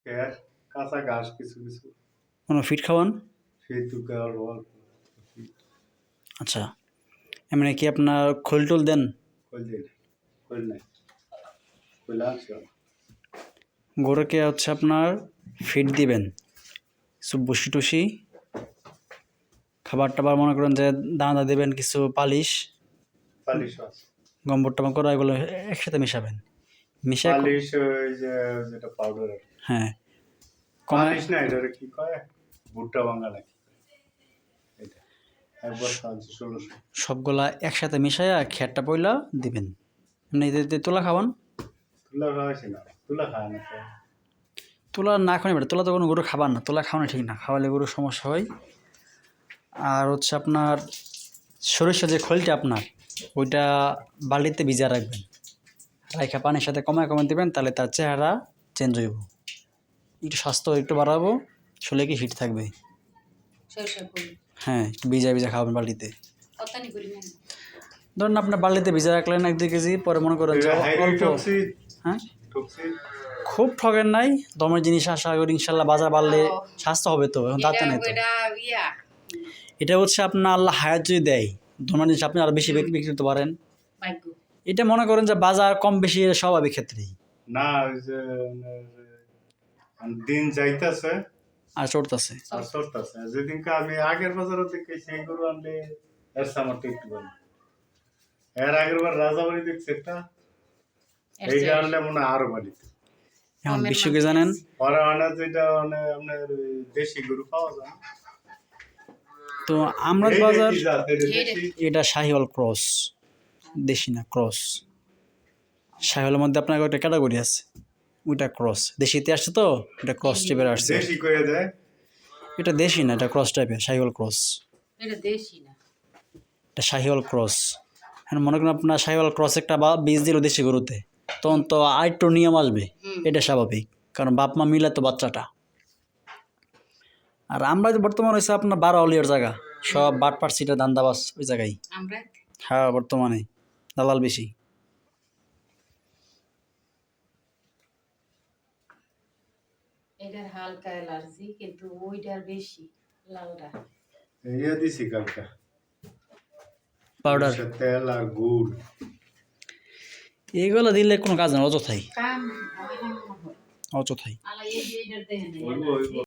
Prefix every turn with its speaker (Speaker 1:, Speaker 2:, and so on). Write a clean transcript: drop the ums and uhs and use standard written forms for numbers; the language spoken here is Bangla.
Speaker 1: খের কাঁচা ঘাস কিছু কিছু
Speaker 2: কোনো ফিট খাওয়ান?
Speaker 1: সেই তুকে অল্প অল্প
Speaker 2: আচ্ছা, এমনি কি আপনার খোল টোল দেন?
Speaker 1: কই দিন কই নাই কইলা আনছো
Speaker 2: গরুকে হচ্ছে আপনার ফিট দিবেন, কিছু বসি টুসি খাবার টাবার মনে করেন যে দানা দেবেন, কিছু পালিশ
Speaker 1: পালিশ আছে
Speaker 2: গম্বর টম্বর করা এগুলো একসাথে মিশাবেন। মিশে
Speaker 1: পালিশ ওই যে যেটা পাউডার
Speaker 2: হ্যাঁ কমে
Speaker 1: পালিশ না এটা কি কয় ভুট্টা ভাঙা নাকি এটা একবার আনছি 1600
Speaker 2: সবগুলা একসাথে মিশাইয়া খেরটা পয়লা দিবেন। এমনি তোলা খাওয়ান?
Speaker 1: তুলা খাওয়াইছি না তুলা খায় না তো।
Speaker 2: তোলা না খাওয়ানি বেটা, তোলা তো কোনো গরু খাবার না, তোলা খাওয়ানো ঠিক না, খাওয়ালে গরুর সমস্যা হয়। আর হচ্ছে আপনার সরিষা যে খোলটা আপনার ওইটা বালিতে ভিজা রাখবেন, রাইখা পানির সাথে কমায় কমায় দেবেন, তাহলে তার চেহারা চেঞ্জ হইব, একটু স্বাস্থ্য একটু বাড়াবো, শরীরে কি হিট থাকবে। হ্যাঁ, একটু ভিজা ভিজা খাবেন বালিতে। ধরুন আপনার বালিতে ভিজা রাখলেন 1-2 কেজি, পরে মনে করেন যে অল্প। হ্যাঁ, খুব ঠকেন নাই, দমের জিনিস আশা করি ইনশাল্লাহ বাজার বাড়লে স্বাস্থ্য হবে। তো এখন দাঁতে নেই তো, এটা হচ্ছে আপনার আল্লাহ হায়াত যদি দেয় দমের জিনিস আপনি আরো বেশি বিক্রি করতে পারেন। এটা মনে করেন যে বাজার কম বেশি স্বাভাবিক ক্ষেত্রেই
Speaker 1: না ওই যে দিন যাইতেছে
Speaker 2: আর চড়তেছে
Speaker 1: আর চড়তেছে যেদিনকে আমি আগের বাজারও দেখি সেই গরু আনলে এর সামারটা একটু ভালো, এর আগের বার রাজাবাড়ি দেখছি একটা, এইটা আনলে মনে হয় আরো বাড়ি।
Speaker 2: এখন বিশ্বকে জানেন
Speaker 1: পরে আনা যেটা মানে আপনার দেশি গরু পাওয়া যায়
Speaker 2: তো আমরা বাজার
Speaker 1: দেশি
Speaker 2: এটা শাহিওয়াল ক্রস, দেশি না ক্রস। শাহিওয়ালের মধ্যে আপনার একটা ক্যাটাগরি আছে, ওইটা ক্রস, দেশিতে আসছে তো এটা ক্রস টাইপের আসছে।
Speaker 1: দেশি কয়ে দেয়
Speaker 2: এটা দেশি না, এটা ক্রস টাইপের শাহিওয়াল ক্রস।
Speaker 3: এটা দেশি না,
Speaker 2: এটা শাহিওয়াল ক্রস। হ্যাঁ, মনে করেন আপনার শাহিওয়াল ক্রস একটা বা বীজ দিল দেশি গরুতে, তখন তো আরেকটু নিয়ম আসবে, এটা স্বাভাবিক, কারণ বাপ মা মিলে তো বাচ্চাটা। আর আমরা যে বর্তমান হয়েছে আপনার 12 অলিয়ার জায়গা, সব বাটপাট সিটা দান্দাবাস ওই জায়গায়। হ্যাঁ, বর্তমানে দালাল বেশি।
Speaker 3: এটার হালকা অ্যালার্জি, কিন্তু ওইটার বেশি লালটা।
Speaker 1: এই দিছি কালকা
Speaker 2: পাউডার
Speaker 1: তেল আর গুড়
Speaker 2: এগুলো দিলে কোনো কাজ না, অযথাই
Speaker 3: কাম
Speaker 2: অযথাই।
Speaker 3: আলা এই যে এটার দেন